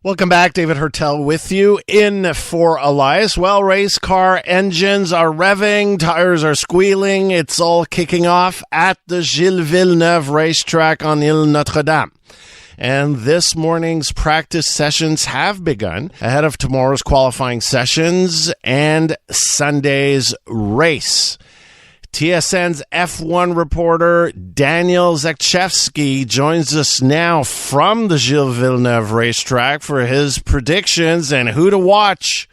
Welcome back. David Heurtel with you in for Elias. Well, race car engines are revving, tires are squealing. It's all kicking off at the Gilles Villeneuve racetrack on Ile Notre-Dame. And this morning's practice sessions have begun ahead of tomorrow's qualifying sessions and Sunday's race. TSN's F1 reporter Daniel Zakrewski joins us now from the Gilles Villeneuve racetrack for his predictions and who to watch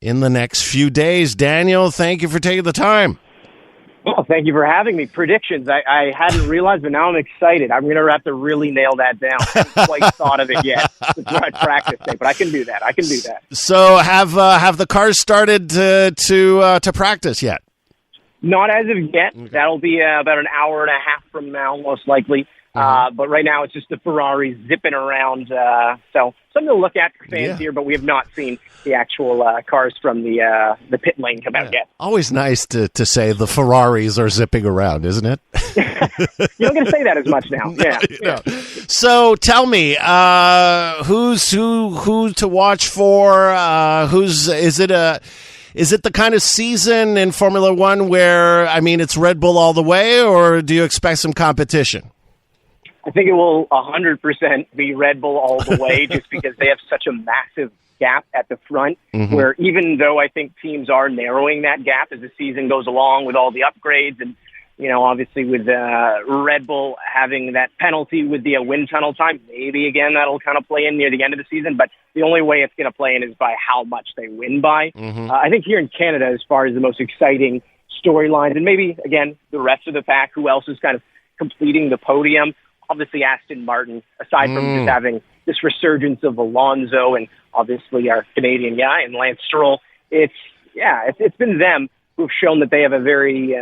in the next few days. Daniel, thank you for taking the time. Well, thank you for having me. Predictions. I hadn't realized, but now I'm excited. I'm going to have to really nail that down. I haven't quite thought of it yet. It's my practice day, but I can do that. So have the cars started to practice yet? Not as of yet. Okay. That'll be about an hour and a half from now, most likely. But right now it's just the Ferrari zipping around. So something to look at for fans here, but we have not seen the actual cars from the pit lane come out yet. Always nice to say the Ferraris are zipping around, isn't it? You don't get to say that as much now. Yeah. So tell me, who to watch for? Is it the kind of season in Formula One where, it's Red Bull all the way, or do you expect some competition? I think it will 100% be Red Bull all the way just because they have such a massive gap at the front where even though I think teams are narrowing that gap as the season goes along with all the upgrades and, obviously with Red Bull having that penalty with the wind tunnel time, maybe again that'll kind of play in near the end of the season, but the only way it's going to play in is by how much they win by. I think here in Canada, as far as the most exciting storylines, and maybe, again, the rest of the pack, who else is kind of completing the podium, obviously Aston Martin, aside from just having this resurgence of Alonso and obviously our Canadian guy and Lance Stroll, it's been them who've shown that they have a very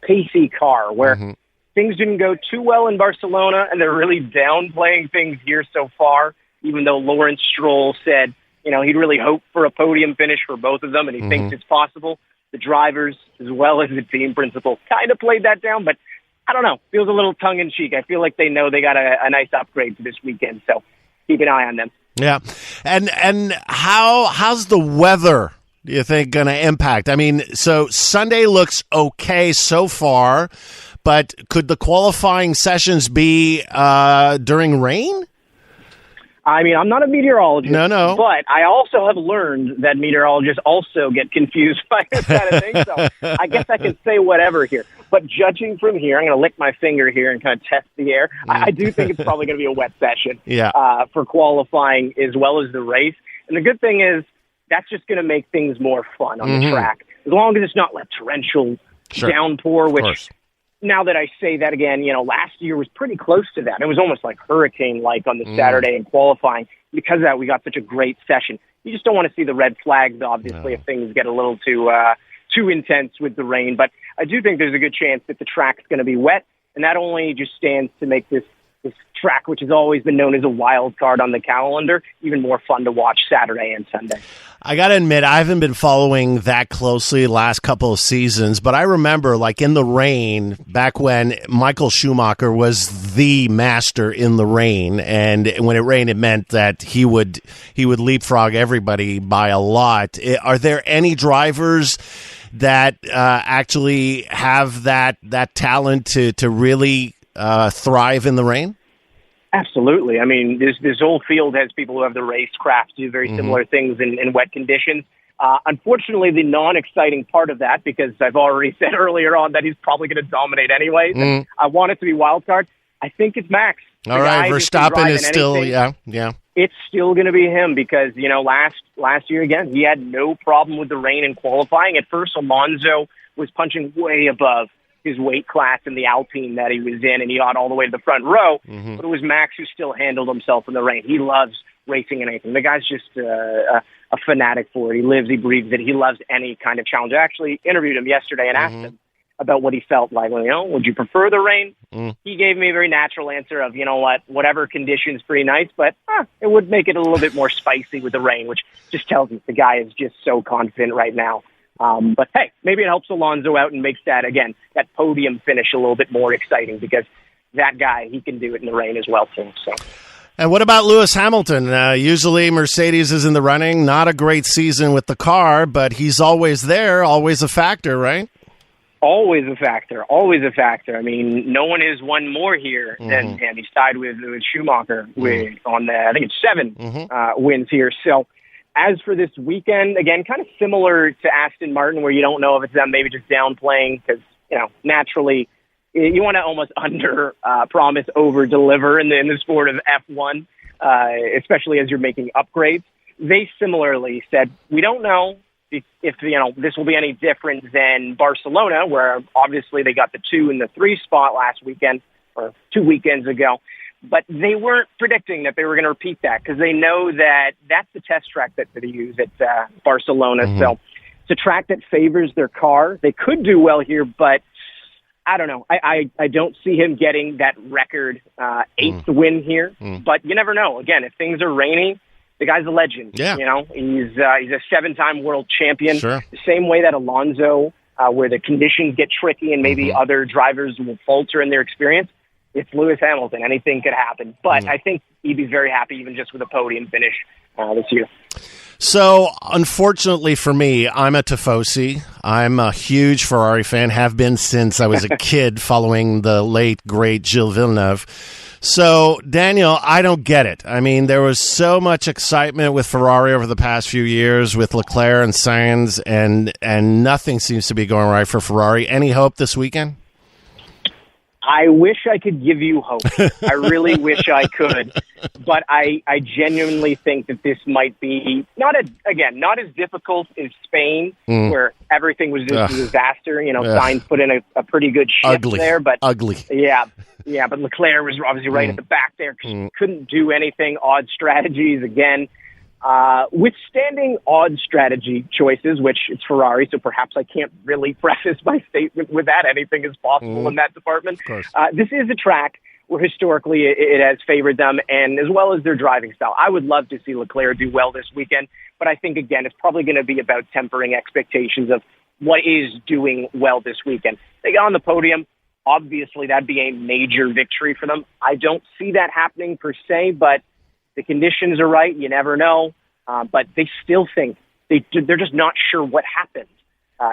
pacey car where things didn't go too well in Barcelona and they're really downplaying things here so far, even though Lawrence Stroll said, he'd really hope for a podium finish for both of them and he thinks it's possible. The drivers, as well as the team principal, kind of played that down, but I don't know. Feels a little tongue-in-cheek. I feel like they know they got a nice upgrade for this weekend, so keep an eye on them. Yeah. And how's the weather, do you think, going to impact? So Sunday looks okay so far, but could the qualifying sessions be during rain? I'm not a meteorologist, no. But I also have learned that meteorologists also get confused by this kind of thing, so I guess I can say whatever here. But judging from here, I'm going to lick my finger here and kind of test the air. I do think it's probably going to be a wet session for qualifying as well as the race. And the good thing is that's just going to make things more fun on the track. As long as it's not like torrential downpour, which now that I say that again, last year was pretty close to that. It was almost like hurricane-like on the Saturday in qualifying. Because of that, we got such a great session. You just don't want to see the red flags, obviously, if things get a little too intense with the rain. But I do think there's a good chance that the track's going to be wet, and that only just stands to make this track, which has always been known as a wild card on the calendar, even more fun to watch Saturday and Sunday. I got to admit, I haven't been following that closely the last couple of seasons, but I remember, in the rain, back when Michael Schumacher was the master in the rain, and when it rained, it meant that he would leapfrog everybody by a lot. Are there any drivers that actually have that talent to really thrive in the rain? Absolutely. This whole field has people who have the racecraft do very similar things in wet conditions. Unfortunately, the non-exciting part of that, because I've already said earlier on that he's probably going to dominate anyways, I want it to be wild card. I think it's Max. All right, Verstappen is still, It's still going to be him because, last year, again, he had no problem with the rain in qualifying. At first, Alonso was punching way above his weight class in the Alpine that he was in, and he got all the way to the front row. But it was Max who still handled himself in the rain. He loves racing and anything. The guy's just a fanatic for it. He lives, he breathes it. He loves any kind of challenge. I actually interviewed him yesterday and asked him about what he felt like. Would you prefer the rain? He gave me a very natural answer of, whatever condition's pretty nice, but it would make it a little bit more spicy with the rain, which just tells me the guy is just so confident right now. But hey, maybe it helps Alonso out and makes that podium finish a little bit more exciting because that guy, he can do it in the rain as well too. So. And what about Lewis Hamilton? Usually Mercedes is in the running. Not a great season with the car, but he's always there, always a factor, right? Always a factor. Always a factor. I mean, no one has won more here than him. He's tied with Schumacher on the, I think it's 7 wins here. So as for this weekend, again, kind of similar to Aston Martin, where you don't know if it's them maybe just downplaying because, naturally you want to almost promise, over deliver in the sport of F1, especially as you're making upgrades. They similarly said, we don't know if this will be any different than Barcelona, where obviously they got the 2 and the 3 spot last weekend or 2 weekends ago. But they weren't predicting that they were going to repeat that because they know that that's the test track that they use at Barcelona. So it's a track that favors their car. They could do well here, but I don't know. I don't see him getting that record 8th win here. But you never know. Again, if things are rainy, the guy's a legend. Yeah. He's a 7-time world champion. Sure. The same way that Alonso, where the conditions get tricky and maybe other drivers will falter in their experience. It's Lewis Hamilton. Anything could happen. But I think he'd be very happy even just with a podium finish this year. So, unfortunately for me, I'm a Tifosi. I'm a huge Ferrari fan, have been since I was a kid following the late, great Gilles Villeneuve. So, Daniel, I don't get it. I mean, there was so much excitement with Ferrari over the past few years with Leclerc and Sainz, and nothing seems to be going right for Ferrari. Any hope this weekend? I wish I could give you hope. I really wish I could. But I genuinely think that this might be, not as difficult as Spain, where everything was just a disaster. Sainz put in a pretty good shift there. But ugly. Yeah, but Leclerc was obviously right at the back there. Couldn't do anything. Odd strategies again. Withstanding odd strategy choices, which it's Ferrari, so perhaps I can't really preface my statement with that. Anything is possible in that department. This is a track where historically it has favored them, and as well as their driving style. I would love to see Leclerc do well this weekend, but I think, again, it's probably going to be about tempering expectations of what is doing well this weekend. They got on the podium. Obviously, that'd be a major victory for them. I don't see that happening per se, but the conditions are right. You never know. But they still think they're just not sure what happened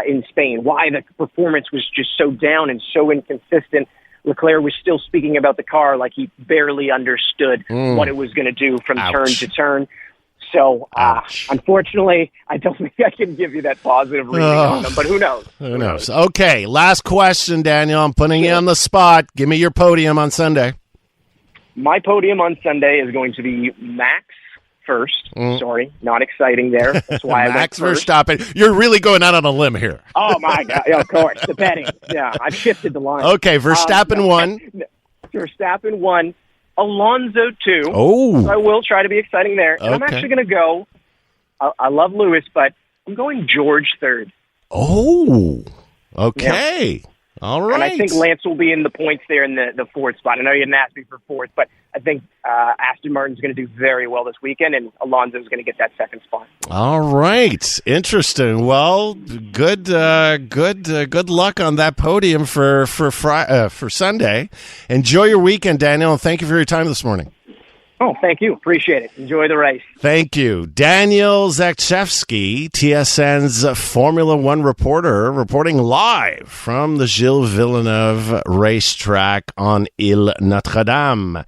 in Spain, why the performance was just so down and so inconsistent. Leclerc was still speaking about the car like he barely understood what it was going to do from turn to turn. So, unfortunately, I don't think I can give you that positive reading on them, but who knows? Who knows? Okay, last question, Daniel. I'm putting you on the spot. Give me your podium on Sunday. My podium on Sunday is going to be Max first. Sorry, not exciting there. That's why I went first. Verstappen. You're really going out on a limb here. Oh, my God. Yeah, of course. The betting. Yeah, I've shifted the line. Okay, Verstappen 1. Verstappen 1. Alonso 2. Oh. So I will try to be exciting there. And I'm actually going to go, I love Lewis, but I'm going George 3rd. Oh, okay. Yeah. All right. And I think Lance will be in the points there in the 4th spot. I know you didn't ask me for 4th, but I think Aston Martin's going to do very well this weekend, and Alonso's going to get that 2nd spot. All right. Interesting. Well, good luck on that podium for Sunday. Enjoy your weekend, Daniel, and thank you for your time this morning. Oh, thank you. Appreciate it. Enjoy the race. Thank you. Daniel Zakrewski, TSN's Formula One reporter, reporting live from the Gilles Villeneuve racetrack on Ile Notre Dame.